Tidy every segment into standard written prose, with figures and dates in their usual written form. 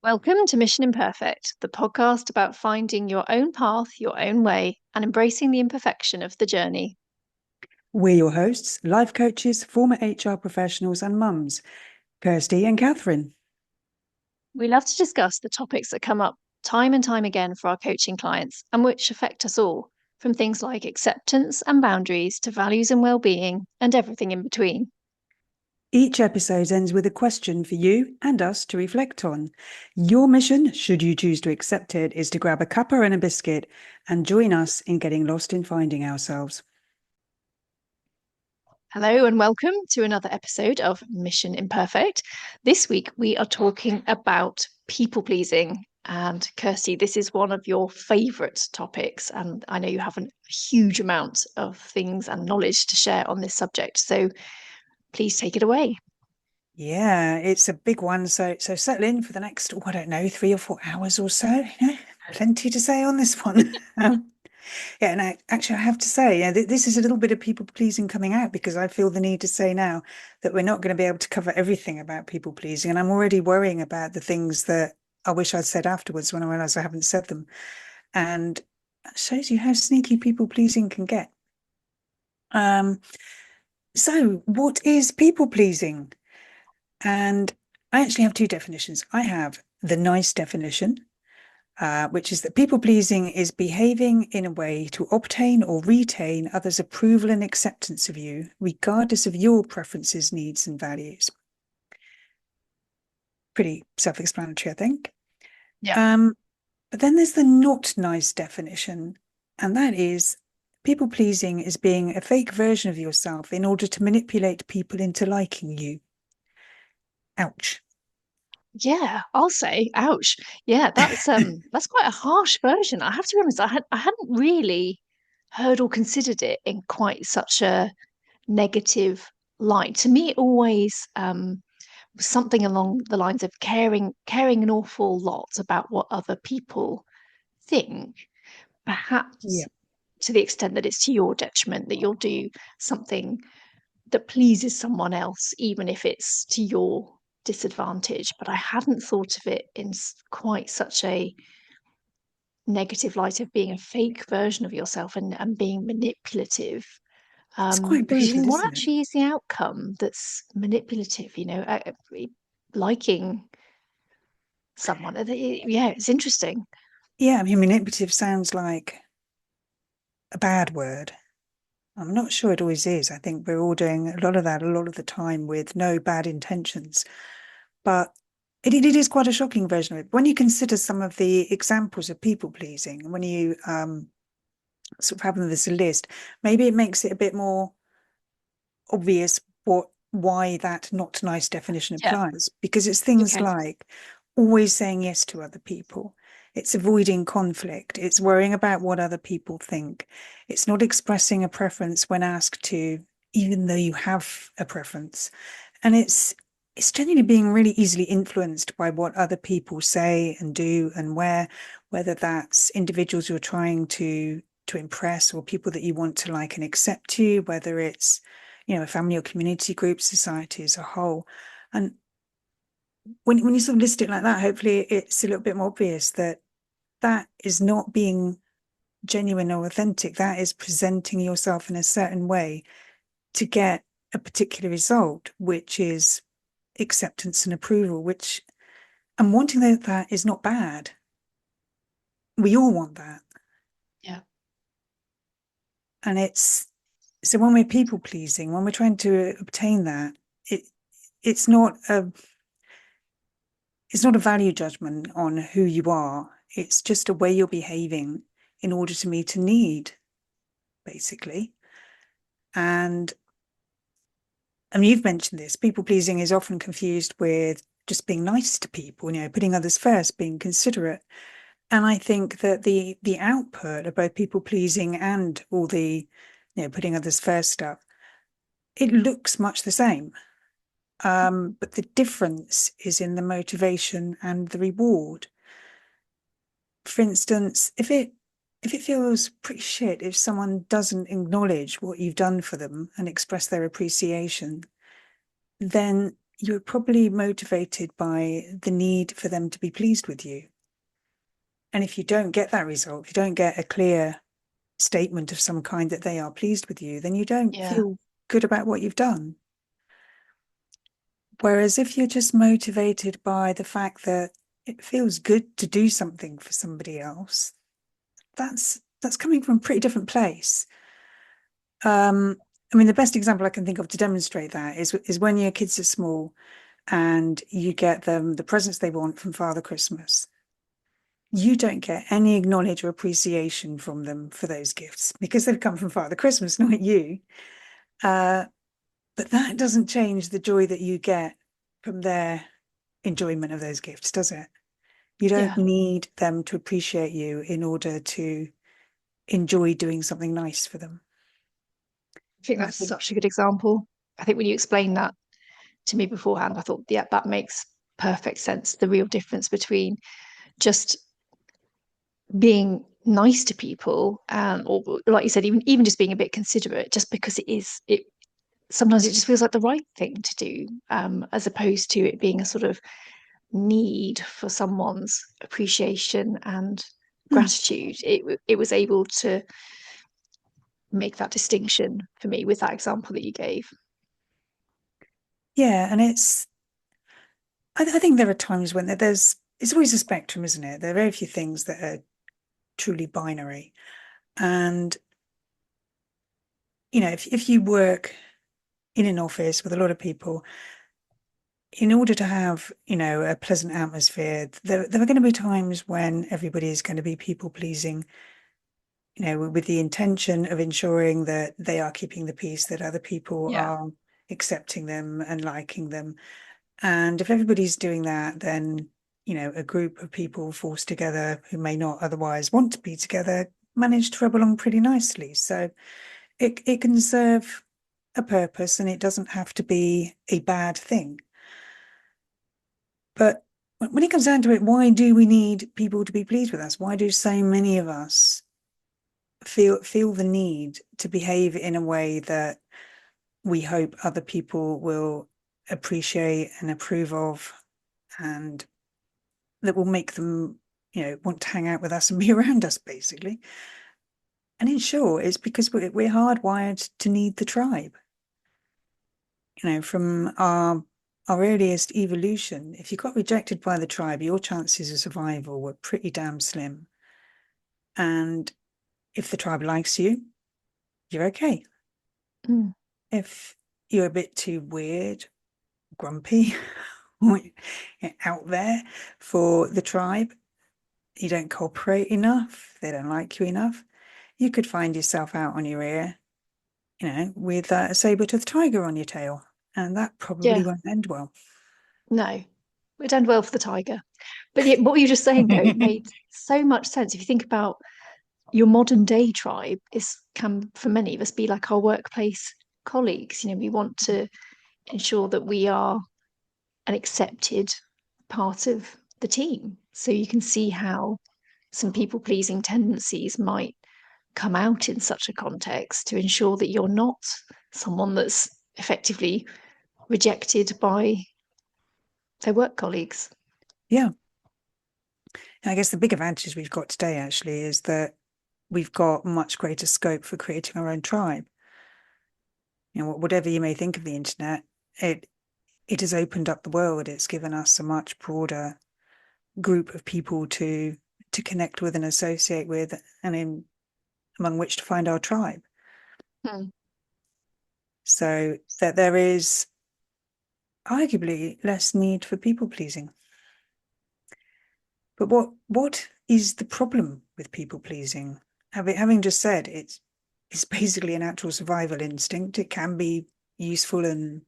Welcome to Mission Imperfect, the podcast about finding your own path, your own way, and embracing the imperfection of the journey. We're your hosts, life coaches, former HR professionals, and mums, Kirsty and Kathryn. We love to discuss the topics that come up time and time again for our coaching clients and which affect us all, from things like acceptance and boundaries to values and well-being and everything in between. Each episode ends with a question for you and us to reflect on. Your mission, should you choose to accept it, is to grab a cuppa and a biscuit and join us in getting lost in finding ourselves. Hello and welcome to another episode of Mission Imperfect. This week we are talking about people pleasing. And Kirsty, this is one of your favourite topics, and I know you have a huge amount of things and knowledge to share on this subject. So please take it away. Yeah, it's a big one. So settle in for the next, I don't know, 3 or 4 hours or so. Plenty to say on this one. Yeah, and actually, I have to say, this is a little bit of people pleasing coming out because I feel the need to say now that we're not going to be able to cover everything about people pleasing. And I'm already worrying about the things that I wish I'd said afterwards when I realize I haven't said them. And that shows you how sneaky people pleasing can get. So what is people pleasing? And I actually have two definitions. I have the nice definition, which is that people pleasing is behaving in a way to obtain or retain others' approval and acceptance of you, regardless of your preferences, needs, and values. Pretty self-explanatory, I think. Yeah. But then there's the not nice definition, and that is people pleasing is being a fake version of yourself in order to manipulate people into liking you. Ouch. Yeah, I'll say, ouch. Yeah, that's quite a harsh version. I have to be honest, I hadn't really heard or considered it in quite such a negative light. To me, it always was something along the lines of caring an awful lot about what other people think, Yeah. perhaps to the extent that it's to your detriment, that you'll do something that pleases someone else, even if it's to your disadvantage. But I hadn't thought of it in quite such a negative light of being a fake version of yourself and being manipulative. It's quite Because you brutal, think, what isn't it? actually is the outcome that's manipulative? Liking someone. Yeah, it's interesting. Yeah, I mean, manipulative sounds like a bad word. I'm not sure it always is. I think we're all doing a lot of that a lot of the time with no bad intentions. But it is quite a shocking version of it. When you consider some of the examples of people pleasing, when you sort of have them as a list, maybe it makes it a bit more obvious why that not nice definition Yeah. applies. Because it's things Okay. like always saying yes to other people. It's avoiding conflict. It's worrying about what other people think. It's not expressing a preference when asked to, even though you have a preference. And it's generally being really easily influenced by what other people say and do and whether that's individuals you're trying to impress or people that you want to like and accept you, whether it's, a family or community group, society as a whole. And when you sort of list it like that, hopefully it's a little bit more obvious that that is not being genuine or authentic. That is presenting yourself in a certain way to get a particular result, which is acceptance and approval, which and wanting that is not bad. We all want that. Yeah. And it's so when we're people pleasing, when we're trying to obtain that, it it's not a it's not a value judgment on who you are. It's just a way you're behaving in order to meet a need, basically. And I mean, you've mentioned this. People pleasing is often confused with just being nice to people, putting others first, being considerate. And I think that the output of both people pleasing and all the, putting others first stuff, it looks much the same. But the difference is in the motivation and the reward. For instance, if it feels pretty shit if someone doesn't acknowledge what you've done for them and express their appreciation, then you're probably motivated by the need for them to be pleased with you. And if you don't get that result, if you don't get a clear statement of some kind that they are pleased with you, then you don't Yeah. feel good about what you've done. Whereas if you're just motivated by the fact that it feels good to do something for somebody else, that's coming from a pretty different place. Um, I mean, the best example I can think of to demonstrate that is when your kids are small and you get them the presents they want from Father Christmas. You don't get any acknowledge or appreciation from them for those gifts because they've come from Father Christmas, not you. Uh, but that doesn't change the joy that you get from their enjoyment of those gifts, does it? You don't Yeah. need them to appreciate you in order to enjoy doing something nice for them. I think I that's think, such a good example. I think when you explained that to me beforehand, I thought, yeah, that makes perfect sense. The real difference between just being nice to people, or like you said, even just being a bit considerate, just because it sometimes it just feels like the right thing to do, as opposed to it being a sort of need for someone's appreciation and hmm, gratitude. It was able to make that distinction for me with that example that you gave. yeah, and I think there are times when it's always a spectrum, isn't it? There are very few things that are truly binary. And, if you work in an office with a lot of people, in order to have, a pleasant atmosphere, there are going to be times when everybody is going to be people pleasing, with the intention of ensuring that they are keeping the peace, that other people Yeah. are accepting them and liking them. And if everybody's doing that, then, a group of people forced together who may not otherwise want to be together manage to rub along pretty nicely. So it can serve a purpose and it doesn't have to be a bad thing. But when it comes down to it, why do we need people to be pleased with us? Why do so many of us feel the need to behave in a way that we hope other people will appreciate and approve of, and that will make them, want to hang out with us and be around us, basically? And in short, it's because we're hardwired to need the tribe. From our earliest evolution, if you got rejected by the tribe, your chances of survival were pretty damn slim. And if the tribe likes you, you're okay. Mm. If you're a bit too weird, grumpy, or out there for the tribe, you don't cooperate enough, they don't like you enough, you could find yourself out on your ear, with a saber-toothed tiger on your tail. And that probably Yeah. won't end well. No, it done well for the tiger. But yeah, what you were just saying though made so much sense. If you think about your modern day tribe, is can for many of us be like our workplace colleagues. We want to ensure that we are an accepted part of the team. So you can see how some people pleasing tendencies might come out in such a context to ensure that you're not someone that's effectively rejected by their work colleagues. Yeah. And I guess the big advantage we've got today actually is that we've got much greater scope for creating our own tribe. Whatever you may think of the internet, it it has opened up the world. It's given us a much broader group of people to connect with and associate with, and among which to find our tribe. Hmm. So that there is arguably less need for people pleasing. But what is the problem with people pleasing? Having just said it's basically a natural survival instinct. It can be useful and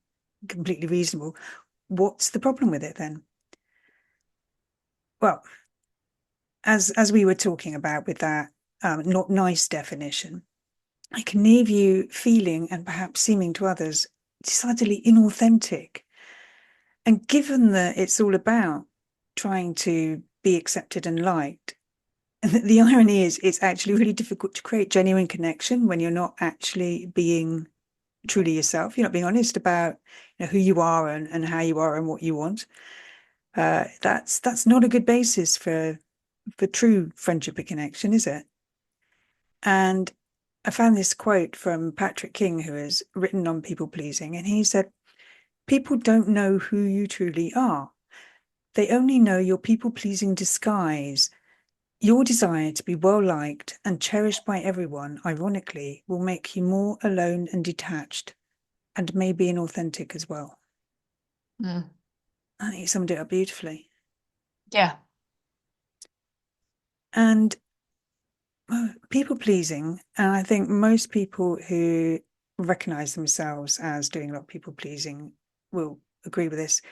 completely reasonable. What's the problem with it then? Well, as we were talking about with that not nice definition, I can leave you feeling and perhaps seeming to others decidedly inauthentic. And given that it's all about trying to be accepted and liked, the irony is it's actually really difficult to create genuine connection when you're not actually being truly yourself. You're not being honest about, who you are and how you are and what you want. That's not a good basis for true friendship and connection, is it? And I found this quote from Patrick King, who has written on people pleasing, and he said, "People don't know who you truly are. They only know your people pleasing disguise. Your desire to be well liked and cherished by everyone, ironically, will make you more alone and detached, and maybe inauthentic as well." Mm. I think he summed it up beautifully. Yeah. And people pleasing, and I think most people who recognize themselves as doing a lot of people pleasing will agree with this.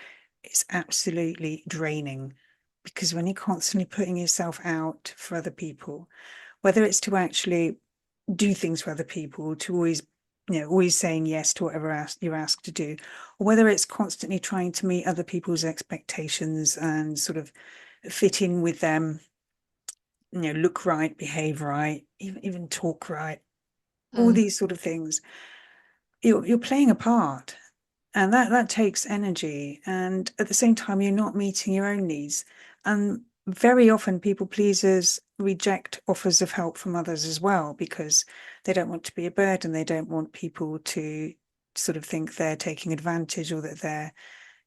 It's absolutely draining, because when you're constantly putting yourself out for other people, whether it's to actually do things for other people, to always, always saying yes to whatever you're asked to do, or whether it's constantly trying to meet other people's expectations and sort of fit in with them, look right, behave right, even talk right, all Mm. these sort of things. You're playing a part, and that takes energy, and at the same time you're not meeting your own needs. And very often people pleasers reject offers of help from others as well, because they don't want to be a burden. They don't want people to sort of think they're taking advantage, or that they're,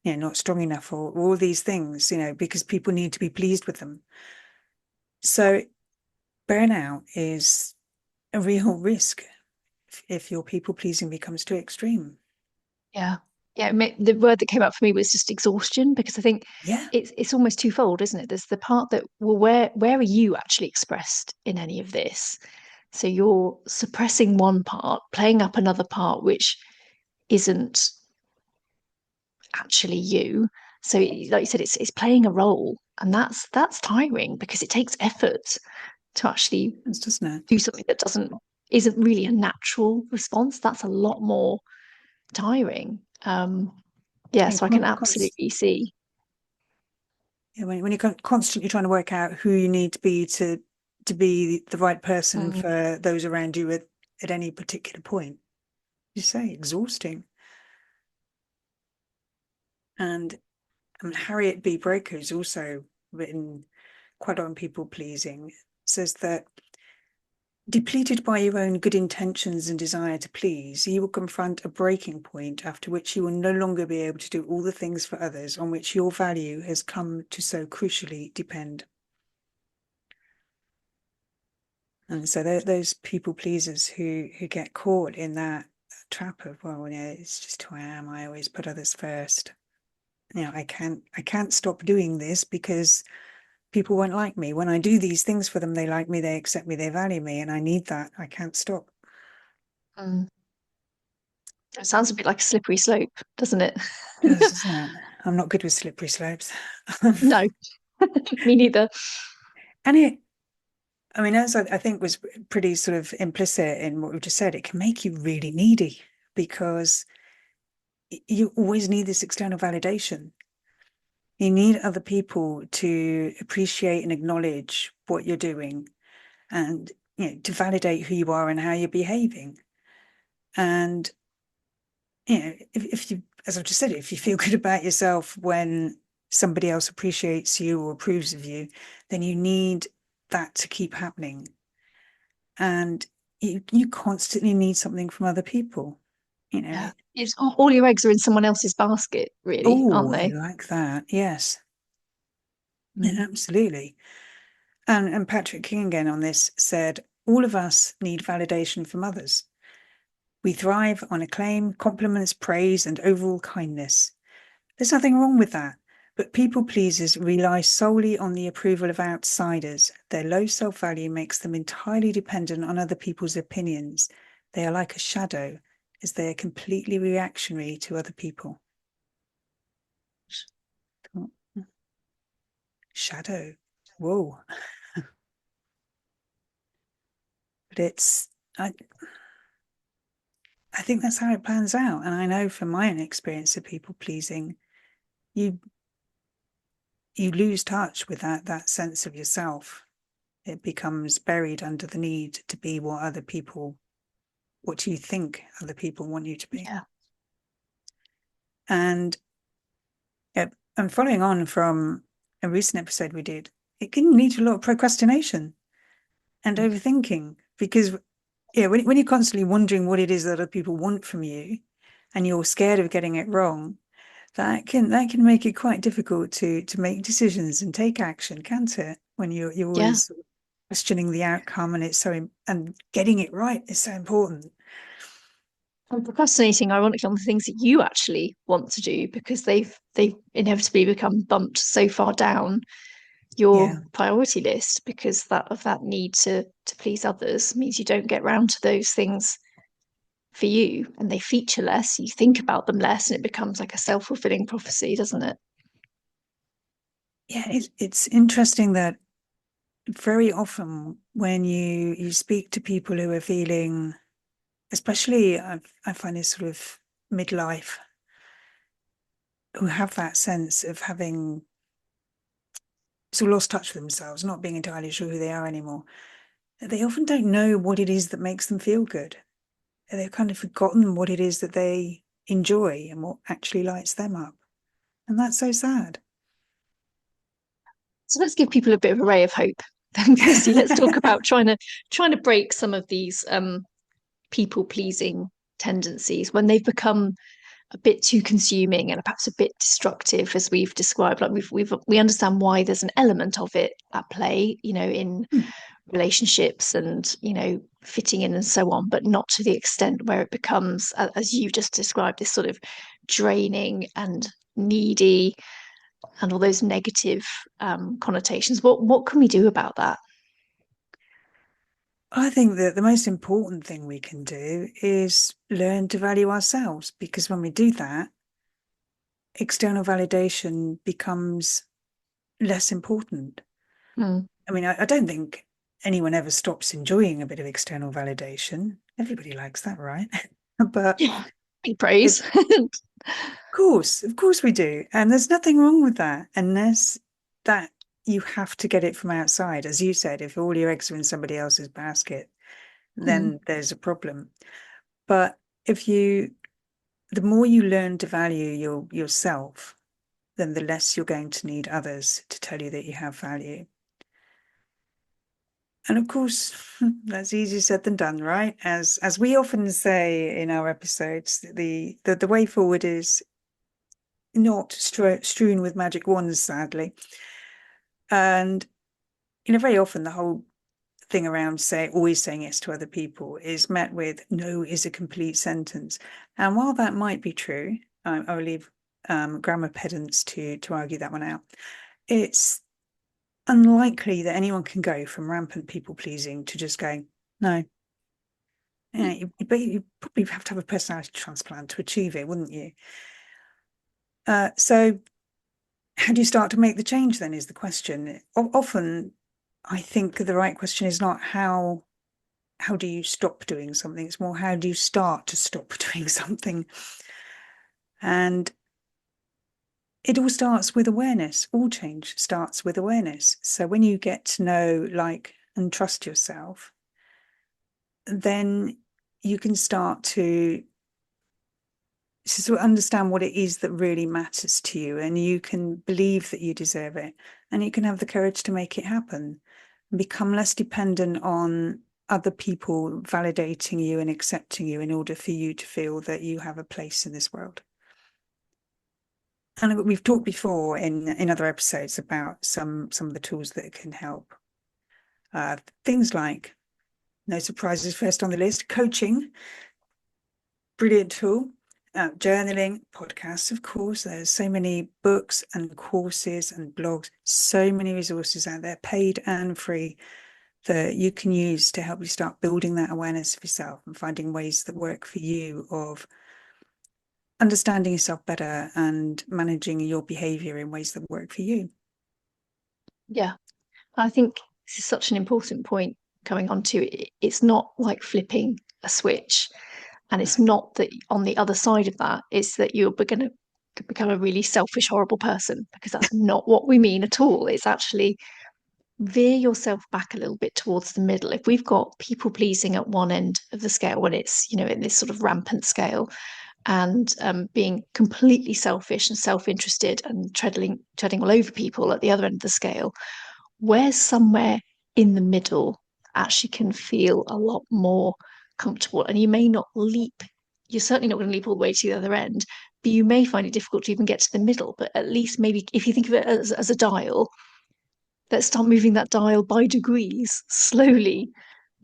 not strong enough, or all these things, because people need to be pleased with them. So burnout is a real risk if your people pleasing becomes too extreme. Yeah. Yeah. The word that came up for me was just exhaustion, because I think Yeah, it's almost twofold, isn't it? There's the part that, well, where are you actually expressed in any of this? So you're suppressing one part, playing up another part, which isn't actually you. So, like you said, it's playing a role, and that's tiring, because it takes effort to actually doesn't it? do something that doesn't isn't really a natural response. That's a lot more tiring. Yeah, And so I can absolutely see. yeah, when you're constantly trying to work out who you need to be to be the right person Mm, for those around you at any particular point, you say exhausting. And Harriet B. Breaker, who's also written quite on people pleasing, says that depleted by your own good intentions and desire to please, you will confront a breaking point after which you will no longer be able to do all the things for others on which your value has come to so crucially depend. And so those people pleasers who get caught in that trap of, well, it's just who I am. I always put others first. I can't stop doing this because people won't like me. When I do these things for them, they like me, they accept me, they value me, and I need that. I can't stop. mm. It sounds a bit like a slippery slope, doesn't it? It does, doesn't it? I'm not good with slippery slopes. No, me neither. And I mean, as I think was pretty sort of implicit in what we just said, it can make you really needy, because you always need this external validation. You need other people to appreciate and acknowledge what you're doing, and to validate who you are and how you're behaving. And if you, as I've just said, if you feel good about yourself when somebody else appreciates you or approves of you, then you need that to keep happening. And you constantly need something from other people. You know, Yeah, it's all your eggs are in someone else's basket, really, aren't oh, I they? like that. Yes, yeah, Mm. absolutely. And Patrick King again on this said, all of us need validation from others. We thrive on acclaim, compliments, praise, and overall kindness. There's nothing wrong with that. But people pleasers rely solely on the approval of outsiders. Their low self value makes them entirely dependent on other people's opinions. They are like a shadow, as they are completely reactionary to other people. Shadow. Whoa. But I, I think that's how it pans out. And I know from my own experience of people pleasing, you you lose touch with that sense of yourself. It becomes buried under the need to be what other people what you think other people want you to be. Yeah. And and following on from a recent episode we did, it can lead to a lot of procrastination and overthinking because yeah, when you're constantly wondering what it is that other people want from you and you're scared of getting it wrong, that can make it quite difficult to make decisions and take action, can't it? When you're Yeah. always questioning the outcome and and getting it right is so important. And procrastinating, ironically, on the things that you actually want to do because they've inevitably become bumped so far down Yeah. your priority list because that need to please others means you don't get round to those things for you and they feature less, you think about them less, and it becomes like a self-fulfilling prophecy, doesn't it? Yeah, it's interesting that very often when you speak to people who are feeling, especially I find this sort of midlife, who have that sense of having sort of lost touch with themselves, not being entirely sure who they are anymore, they often don't know what it is that makes them feel good. They've kind of forgotten what it is that they enjoy and what actually lights them up. And that's so sad. So let's give people a bit of a ray of hope. Then, Kirsty, let's talk about trying to break some of these people pleasing tendencies when they've become a bit too consuming and perhaps a bit destructive, as we've described. Like we understand why there's an element of it at play, in relationships and fitting in and so on, but not to the extent where it becomes, as you just described, this sort of draining and needy and all those negative connotations. What can we do about that? I think that the most important thing we can do is learn to value ourselves because when we do that, external validation becomes less important. Mm. I mean, I don't think anyone ever stops enjoying a bit of external validation. Everybody likes that, right? But Yeah, big it, praise. of course we do. And there's nothing wrong with that unless that you have to get it from outside. As you said, if all your eggs are in somebody else's basket, Mm. then there's a problem. But if you, the more you learn to value yourself, then the less you're going to need others to tell you that you have value. And of course, that's easier said than done, right? As we often say in our episodes, the way forward is not strewn with magic wands, sadly. And very often the whole thing around always saying yes to other people is met with no is a complete sentence. And while that might be true, I will leave grammar pedants to argue that one out. It's unlikely that anyone can go from rampant people pleasing to just going, no. Yeah, you probably have to have a personality transplant to achieve it, wouldn't you? So how do you start to make the change then is the question. Often I think the right question is not how do you stop doing something? It's more how do you start to stop doing something? And it all starts with awareness. All change starts with awareness. So when you get to know, like, and trust yourself, then you can start to sort of understand what it is that really matters to you, and you can believe that you deserve it, and you can have the courage to make it happen and become less dependent on other people validating you and accepting you in order for you to feel that you have a place in this world. And we've talked before in other episodes about some of the tools that can help. Things like, no surprises, first on the list, coaching, brilliant tool. Journaling, podcasts, of course. There's so many books and courses and blogs, so many resources out there, paid and free, that you can use to help you start building that awareness of yourself and finding ways that work for you of understanding yourself better and managing your behavior in ways that work for you. Yeah, I think this is such an important point going on to it. It's not like flipping a switch. And No. it's not that on the other side of that, it's that you're going to become a really selfish, horrible person, because that's not what we mean at all. It's actually veer yourself back a little bit towards the middle. If we've got people pleasing at one end of the scale, when it's, in this sort of rampant scale, and being completely selfish and self-interested and treading all over people at the other end of the scale, where somewhere in the middle actually can feel a lot more comfortable. And you may not leap, you're certainly not going to leap all the way to the other end, but you may find it difficult to even get to the middle. But at least maybe if you think of it as a dial, let's start moving that dial by degrees slowly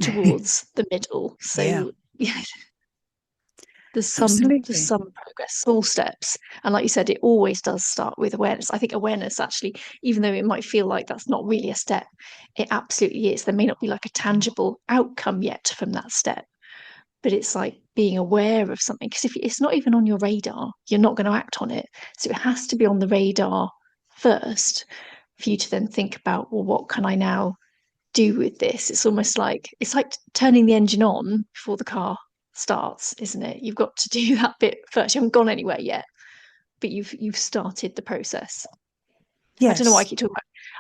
towards the middle. Yeah, So yeah, there's absolutely. some progress, small steps. And like you said, it always does start with awareness. I think awareness actually, even though it might feel like that's not really a step, it absolutely is. There may not be like a tangible outcome yet from that step, but it's like being aware of something. Because if it's not even on your radar, you're not going to act on it. So it has to be on the radar first for you to then think about, well, what can I now do with this? It's like turning the engine on before the car starts, isn't it? You've got to do that bit first. You haven't gone anywhere yet, but you've started the process. I don't know why I Yes. keep talking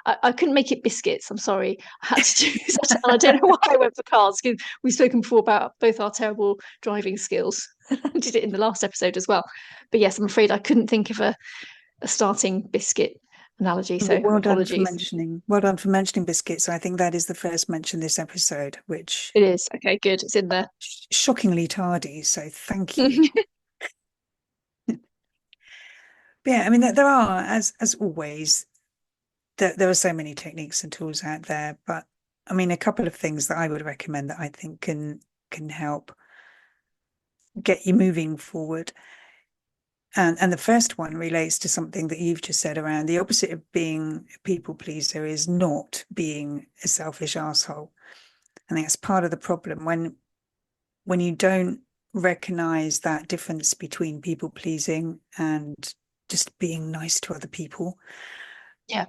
about. I couldn't make it biscuits. I'm sorry. I had to do that, and I don't know why I went for cars. Because we've spoken before about both our terrible driving skills. I did it in the last episode as well. But yes, I'm afraid I couldn't think of a starting biscuit analogy. Well, So apologies. well done for mentioning biscuits. I think that is the first mention this episode, which It is okay. Good. It's in there. shockingly tardy. So thank you. But yeah, I mean, there are, as always, there are so many techniques and tools out there. But I mean, a couple of things that I would recommend that I think can help get you moving forward. And the first one relates to something that you've just said around the opposite of being a people pleaser is not being a selfish asshole. I think that's part of the problem when you don't recognize that difference between people pleasing and just being nice to other people. Yeah.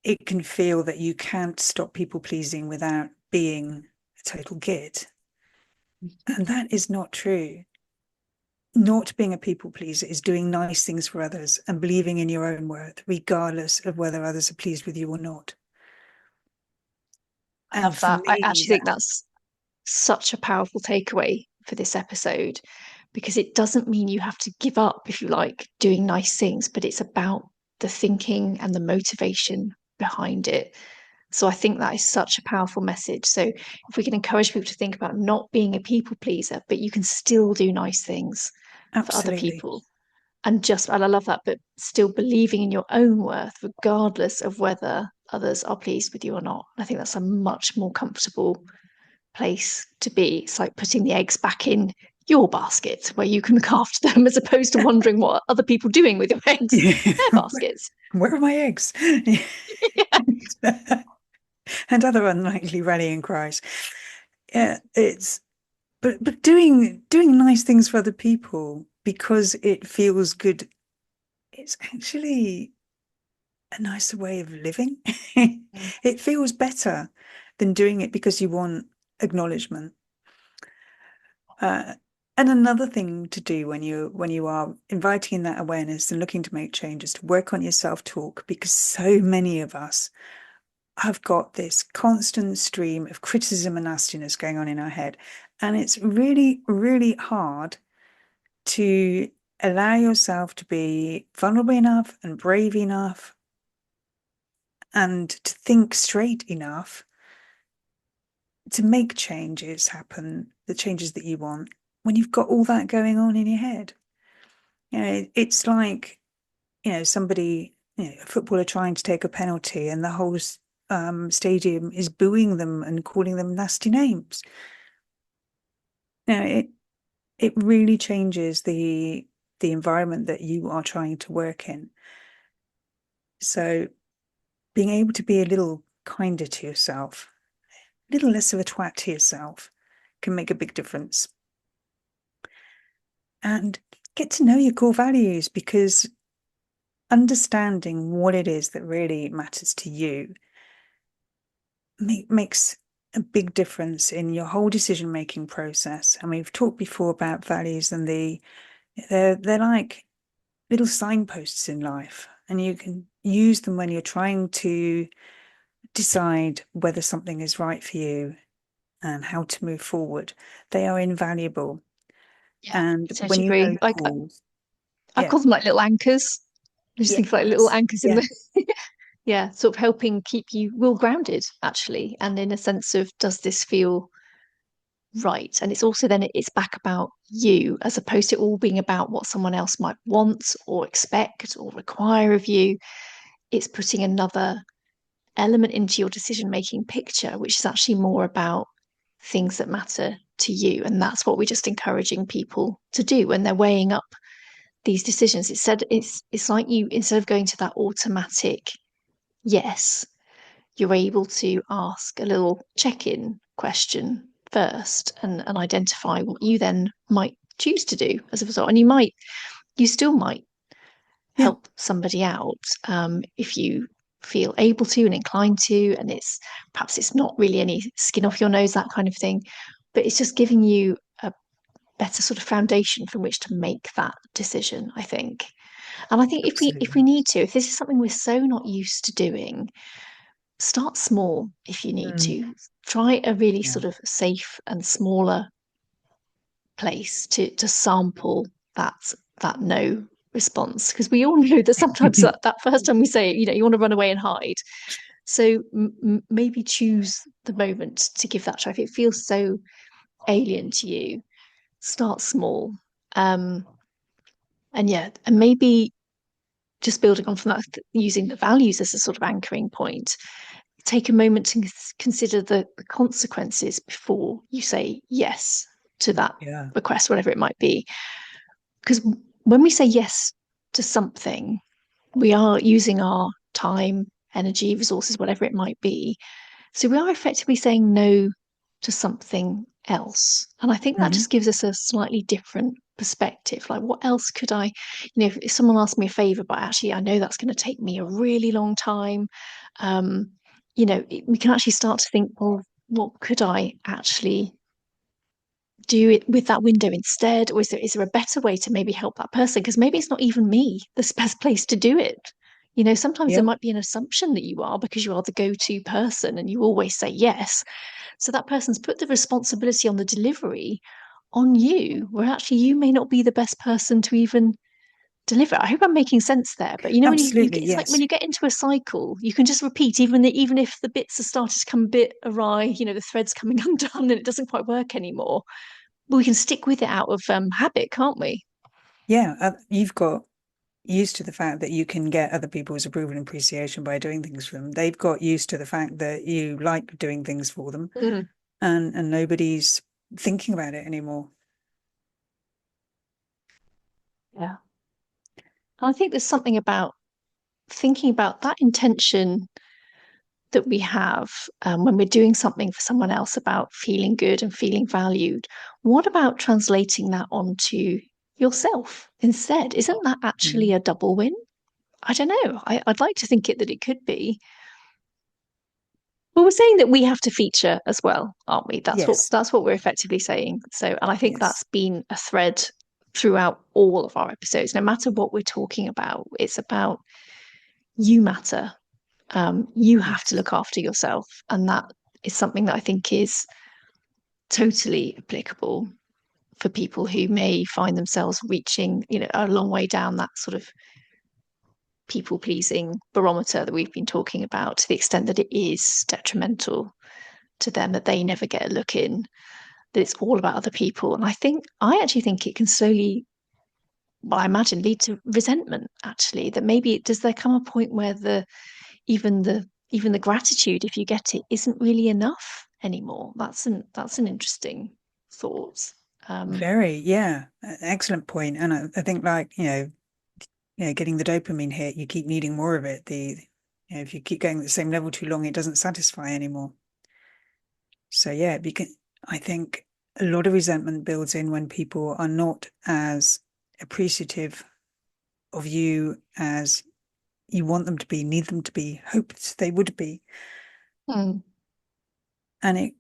It can feel that you can't stop people pleasing without being a total git. And that is not true. Not being a people pleaser is doing nice things for others and believing in your own worth, regardless of whether others are pleased with you or not. I And love for that. I me, actually that think that's such a powerful takeaway for this episode because it doesn't mean you have to give up, if you like, doing nice things, but it's about the thinking and the motivation behind it. So I think that is such a powerful message. So if we can encourage people to think about not being a people pleaser, but you can still do nice things for other absolutely, people. And I love that, but still believing in your own worth, regardless of whether others are pleased with you or not. I think that's a much more comfortable place to be. It's like putting the eggs back in your basket where you can look after them as opposed to wondering what other people doing with your eggs in yeah. their baskets. Where are my eggs? Yeah. And other unlikely rallying cries. Yeah, it's but doing nice things for other people because it feels good, it's actually a nicer way of living. It feels better than doing it because you want acknowledgement. Uh, and another thing to do when you are inviting in that awareness and looking to make changes, to work on your self-talk, because so many of us have got this constant stream of criticism and nastiness going on in our head. And it's really, really hard to allow yourself to be vulnerable enough and brave enough and to think straight enough to make changes happen, the changes that you want, when you've got all that going on in your head. It's like, somebody, a footballer trying to take a penalty and the whole stadium is booing them and calling them nasty names. It really changes the environment that you are trying to work in. So being able to be a little kinder to yourself, a little less of a twat to yourself, can make a big difference. And get to know your core values, because understanding what it is that really matters to you makes a big difference in your whole decision making process. And we've talked before about values, and they're like little signposts in life, and you can use them when you're trying to decide whether something is right for you and how to move forward, they are invaluable. Yeah, And I when totally you know agree. the calls, I yeah, call them like little anchors. I just think of like little yes, anchors in yeah, the yeah, sort of helping keep you well grounded actually, and in a sense of does this feel right? And it's also then it's back about you as opposed to all being about what someone else might want or expect or require of you. It's putting another element into your decision making picture, which is actually more about things that matter to you. And that's what we're just encouraging people to do when they're weighing up these decisions. It's like you, instead of going to that automatic yes, you're able to ask a little check-in question first and identify what you then might choose to do as a result. And you still might yeah, help somebody out if you feel able to and inclined to, and it's perhaps it's not really any skin off your nose, that kind of thing, but it's just giving you a better sort of foundation from which to make that decision, I think. And I think if we absolutely. need to, if this is something we're so not used to doing, start small if you need Mm, to. Try a really yeah. sort of safe and smaller place to sample that no response, because we all know that sometimes that first time we say it, you want to run away and hide. So maybe choose the moment to give that a try. If it feels so alien to you, start small. um and yeah, and maybe just building on from that, using the values as a sort of anchoring point, take a moment to consider the consequences before you say yes to that Yeah. request, whatever it might be. Because when we say yes to something, we are using our time, energy, resources, whatever it might be. So we are effectively saying no to something else. And I think that Hmm. just gives us a slightly different perspective. Like, what else could I, if someone asks me a favor, but actually I know that's going to take me a really long time, um, we can actually start to think, well, what could I actually do it with that window instead? Or is there a better way to maybe help that person? Because maybe it's not even me the best place to do it. Sometimes there Yep. might be an assumption that you are because you are the go-to person and you always say yes. So that person's put the responsibility on the delivery on you, where actually you may not be the best person to even deliver. I hope I'm making sense there. But when you Absolutely. get, it's like when Yes. you get into a cycle, you can just repeat, even if the bits are started to come a bit awry, the thread's coming undone and it doesn't quite work anymore. But we can stick with it out of habit, can't we? Yeah. You've got used to the fact that you can get other people's approval and appreciation by doing things for them. They've got used to the fact that you like doing things for them, Mm, and nobody's thinking about it anymore. yeah. And I think there's something about thinking about that intention that we have when we're doing something for someone else about feeling good and feeling valued. What about translating that onto yourself instead? Isn't that actually Mhm. a double win? I don't know. I'd like to think that it could be. Well, we're saying that we have to feature as well, aren't we? Yes. That's what we're effectively saying. So, and I think Yes. that's been a thread throughout all of our episodes. No matter what we're talking about, it's about you matter. You have to Yes. look after yourself, and that is something that I think is totally applicable for people who may find themselves reaching, a long way down that sort of people pleasing barometer that we've been talking about, to the extent that it is detrimental to them, that they never get a look in, that it's all about other people. And I actually think it can slowly, well, I imagine, lead to resentment, actually, that maybe does there come a point where even the even the gratitude, if you get it, isn't really enough anymore. That's an interesting thought. um Very. Yeah. Excellent point. And I think, like, getting the dopamine hit, you keep needing more of it. If you keep going at the same level too long, it doesn't satisfy anymore. So yeah, because I think a lot of resentment builds in when people are not as appreciative of you as you want them to be, need them to be, hoped they would be. hmm, And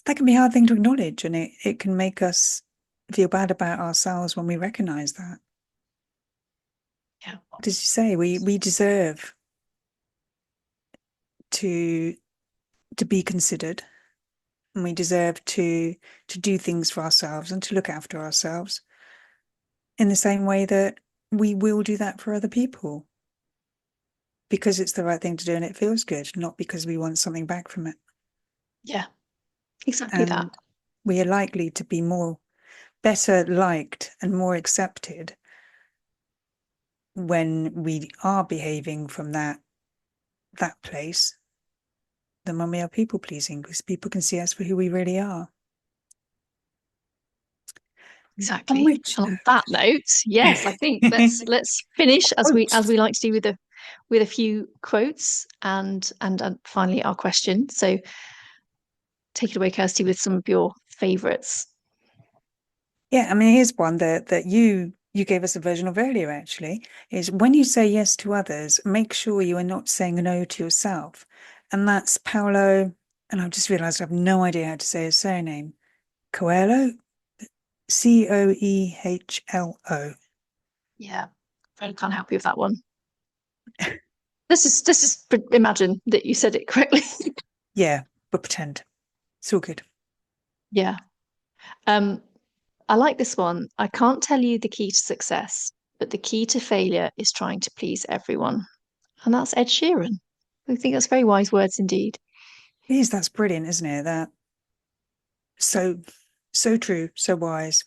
that can be a hard thing to acknowledge, and it can make us feel bad about ourselves when we recognize that. yeah, What did you say? We deserve to to be considered, and we deserve to do things for ourselves and to look after ourselves in the same way that we will do that for other people because it's the right thing to do and it feels good, not because we want something back from it. Yeah, exactly that. And we are likely to be more better liked and more accepted when we are behaving from that place than when we are people pleasing, because people can see us for who we really are. On Exactly. which And on that note, yes, I think let's finish as quotes. we like to do with a few quotes and finally our question. So take it away, Kirsty, with some of your favorites. Yeah, I mean, here's one that you gave us a version of earlier, actually, is when you say yes to others, make sure you are not saying no to yourself. And that's Paolo, and I've just realized I have no idea how to say his surname. Coelho? Coehlo. Yeah, I can't help you with that one. This is imagine that you said it correctly. Yeah, but pretend. It's all good. Yeah. Um, I like this one. I can't tell you the key to success, but the key to failure is trying to please everyone. And that's Ed Sheeran. I think that's very wise words indeed. It is, that's brilliant, isn't it? That so so true, so wise.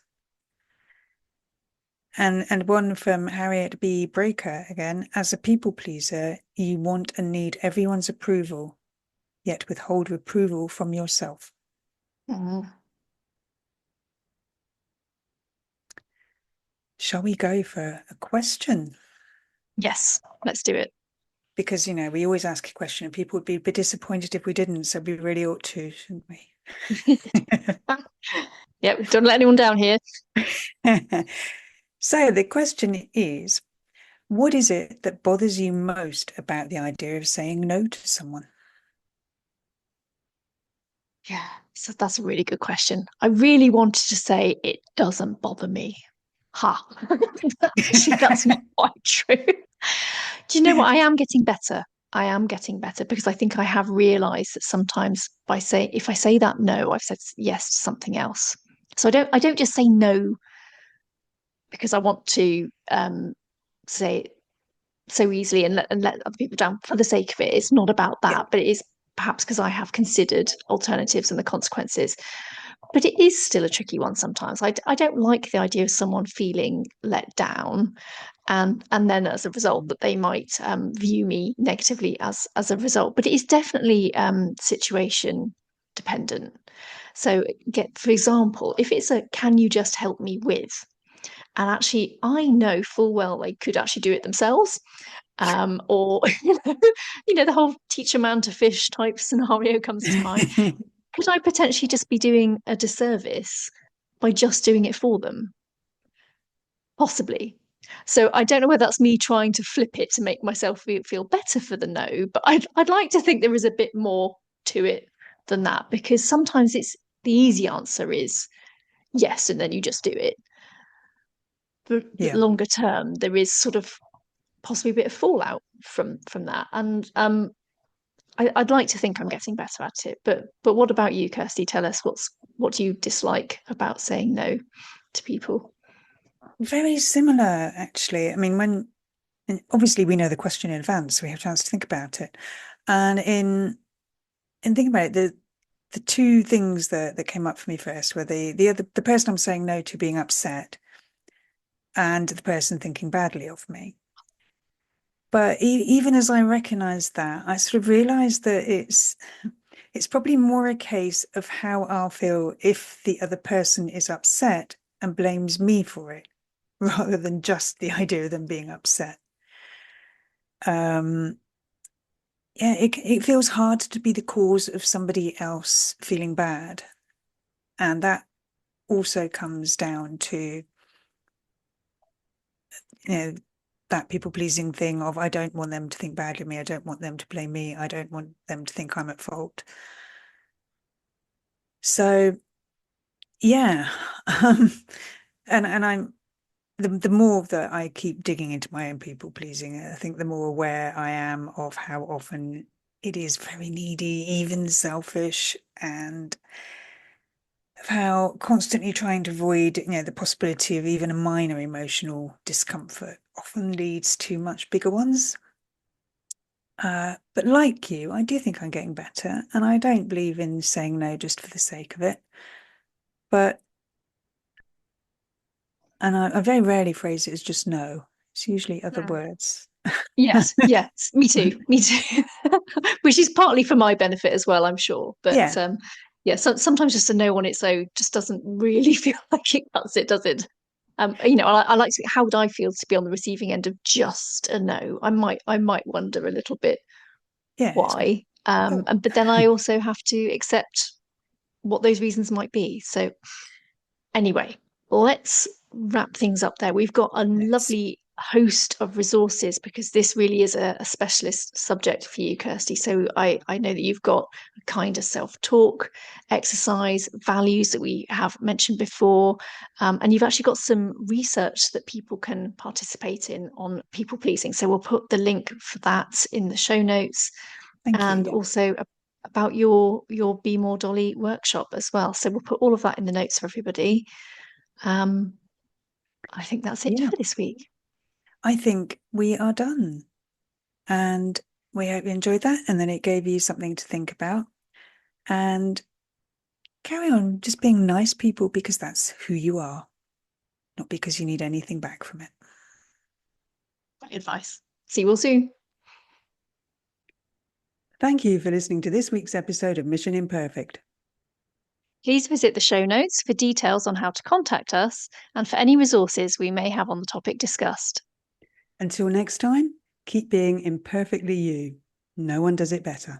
And one from Harriet B. Breaker again, as a people pleaser, you want and need everyone's approval, yet withhold approval from yourself. Mm. Shall we go for a question? Yes, let's do it. Because, we always ask a question and people would be a bit disappointed if we didn't. So we really ought to, shouldn't we? Yep, don't let anyone down here. So the question is, what is it that bothers you most about the idea of saying no to someone? Yeah, so that's a really good question. I really wanted to say it doesn't bother me. Ha. Actually, that's not quite true. Do you know what? I am getting better. I am getting better because I think I have realized that sometimes if I say that no, I've said yes to something else. So I don't just say no because I want to say it so easily and let other people down for the sake of it. It's not about Yeah, that, but it is perhaps because I have considered alternatives and the consequences. But it is still a tricky one sometimes. I don't like the idea of someone feeling let down and then as a result that they might view me negatively as a result. But it is definitely situation dependent. So get for example, if it's a can you just help me with? And actually, I know full well they could actually do it themselves, or the whole teach a man to fish type scenario comes to mind. Could I potentially just be doing a disservice by just doing it for them? Possibly. So I don't know whether that's me trying to flip it to make myself feel better for the no, but I'd like to think there is a bit more to it than that because sometimes it's the easy answer is yes, and then you just do it. But yeah. longer term, there is sort of possibly a bit of fallout from that. And I'd like to think I'm getting better at it. But what about you, Kirsty? Tell us what do you dislike about saying no to people? Very similar, actually. I mean, and obviously we know the question in advance, so we have a chance to think about it. And in thinking about it, the two things that came up for me first were the person I'm saying no to being upset and the person thinking badly of me. But even as I recognized that, I sort of realized that it's probably more a case of how I'll feel if the other person is upset and blames me for it, rather than just the idea of them being upset. Um, yeah, it feels hard to be the cause of somebody else feeling bad. And that also comes down to, you know, that people pleasing thing of I don't want them to think badly of me. I don't want them to blame me. I don't want them to think I'm at fault. So yeah. Um, and I'm the more that I keep digging into my own people pleasing, I think the more aware I am of how often it is very needy, even selfish, and of how constantly trying to avoid, the possibility of even a minor emotional discomfort often leads to much bigger ones. But like you, I do think I'm getting better, and I don't believe in saying no just for the sake of it. But I very rarely phrase it as just no. It's usually other Mm. words. Yes, yes, me too, me too. Which is partly for my benefit as well, I'm sure. But Yeah, yeah, so sometimes just a no on its own just doesn't really feel like it cuts it, does it? I like to, how would I feel to be on the receiving end of just a no? I might wonder a little bit yeah, it's like, why. oh, And but then I also have to accept what those reasons might be. So anyway, let's wrap things up there. We've got a let's. lovely host of resources because this really is a specialist subject for you, Kirsty. So I know that you've got a kinder self-talk, exercise, values that we have mentioned before. And you've actually got some research that people can participate in on people pleasing. So we'll put the link for that in the show notes Thank you. and Yeah, also about your Be More Dolly workshop as well. So we'll put all of that in the notes for everybody. Um, I think that's it yeah. for this week. I think we are done, and we hope you enjoyed that, and then it gave you something to think about. And carry on just being nice people because that's who you are, not because you need anything back from it. Great advice. See you all soon. Thank you for listening to this week's episode of Mission Imperfect. Please visit the show notes for details on how to contact us and for any resources we may have on the topic discussed. Until next time, keep being imperfectly you. No one does it better.